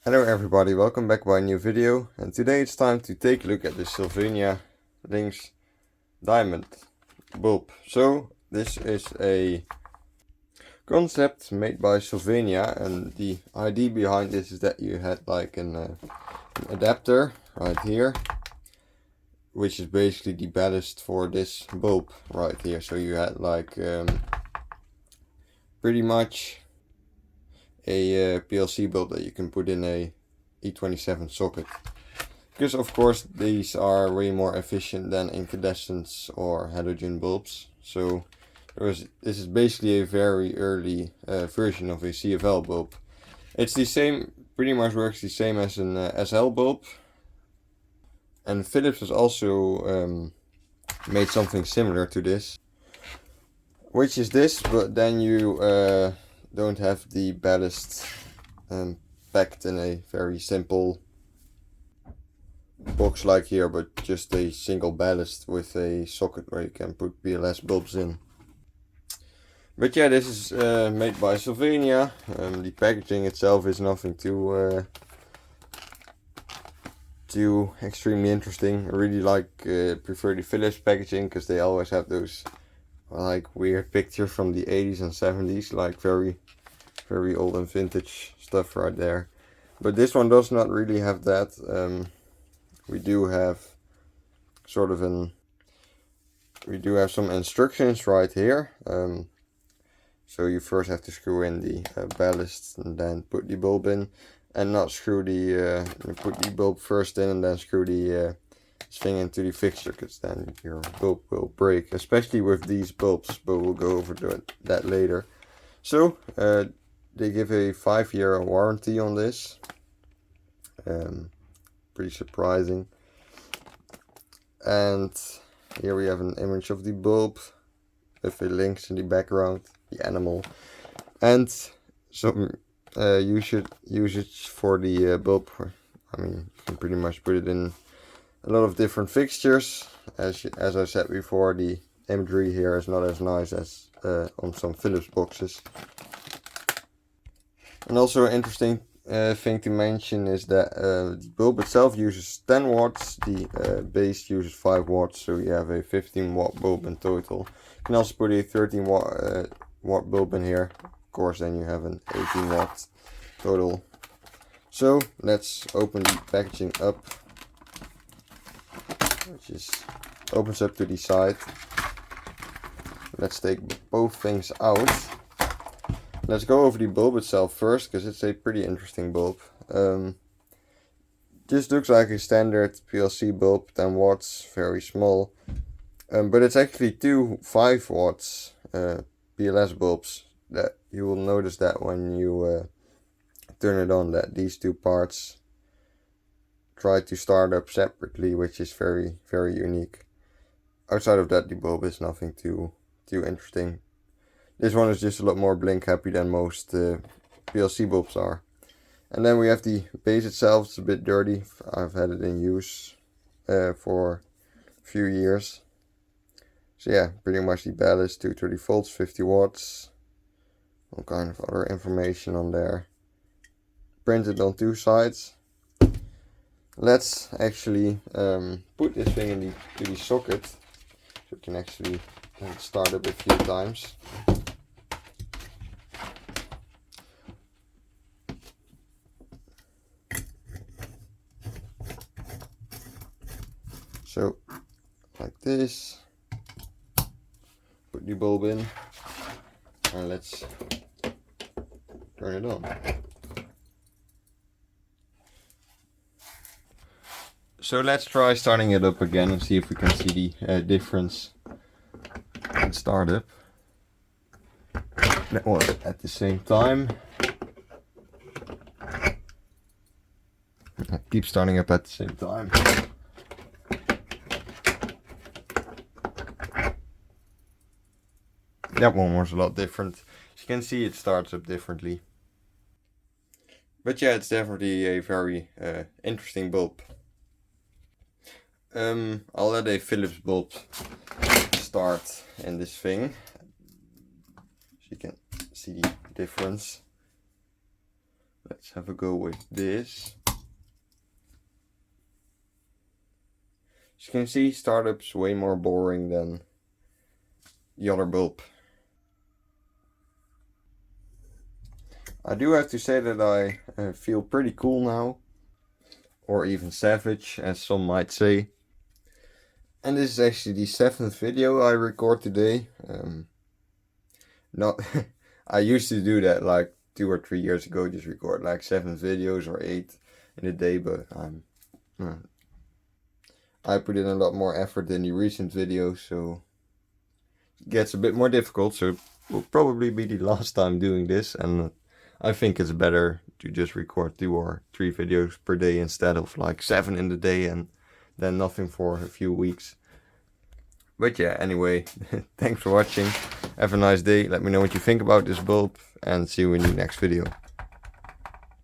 Hello everybody, welcome back by a new video, and today it's time to take a look at the Sylvania Lynx diamond bulb. So this is a concept made by Sylvania, and the idea behind this is that you had like an adapter right here, which is basically the ballast for this bulb right here. So you had like pretty much a PLC bulb that you can put in a E27 socket, because of course these are way more efficient than incandescents or halogen bulbs. So this is basically a very early version of a CFL bulb. It's the same, pretty much works the same as an SL bulb, and Philips has also made something similar to this, which is this, but then you don't have the ballast packed in a very simple box like here, but just a single ballast with a socket where you can put PLS bulbs in. But yeah, this is made by Sylvania. The packaging itself is nothing too extremely interesting. I really prefer the Philips packaging, because they always have those like weird pictures from the 80s and 70s, like very old and vintage stuff right there. But this one does not really have that. We do have some instructions right here. So you first have to screw in the ballast and then put the bulb in, and not screw the put the bulb first in and then screw the thing into the fixture, because then your bulb will break, especially with these bulbs, but we'll go over that later. So they give a 5-year warranty on this. Pretty surprising. And here we have an image of the bulb with a lynx in the background, the animal, and some usage for the bulb. I mean, you can pretty much put it in a lot of different fixtures. As I said before, the imagery here is not as nice as on some Philips boxes. And also an interesting thing to mention is that the bulb itself uses 10 watts, the base uses 5 watts, so you have a 15 watt bulb in total. You can also put a 13 watt bulb in here, of course, then you have an 18 watt total. So let's open the packaging up, which opens up to the side. Let's take both things out. Let's go over the bulb itself first, because it's a pretty interesting bulb. This looks like a standard PLC bulb, 10 watts, very small. But it's actually two 5 watts PLS bulbs. That you will notice that when you turn it on, that these two parts try to start up separately, which is very unique. Outside of that, the bulb is nothing too interesting. This one is just a lot more blink happy than most PLC bulbs are. And then we have the base itself. It's a bit dirty. I've had it in use for a few years. So yeah, pretty much the ballast, 230 volts, 50 watts. All kind of other information on there. Printed on 2 sides. Let's actually put this thing into the socket, so we can actually start up a few times. So like this, put the bulb in, and let's turn it on. So let's try starting it up again and see if we can see the difference in startup. That was at the same time. Keep starting up at the same time. That one was a lot different. As you can see, it starts up differently. But yeah, it's definitely a very interesting bulb. I'll let a Philips bulb start in this thing, so you can see the difference. Let's let's have a go with this. As you can see, startup's way more boring than the other bulb. I do have to say that I feel pretty cool now, or even savage, as some might say. And this is actually the 7th video I record today. Not, I used to do that like 2 or 3 years ago, just record like 7 videos or 8 in a day, but I put in a lot more effort in the recent videos, so it gets a bit more difficult. So it will probably be the last time doing this, and I think it's better to just record 2 or 3 videos per day instead of like 7 in the day and then nothing for a few weeks. But yeah, anyway, thanks for watching. Have a nice day. Let me know what you think about this bulb, and see you in the next video.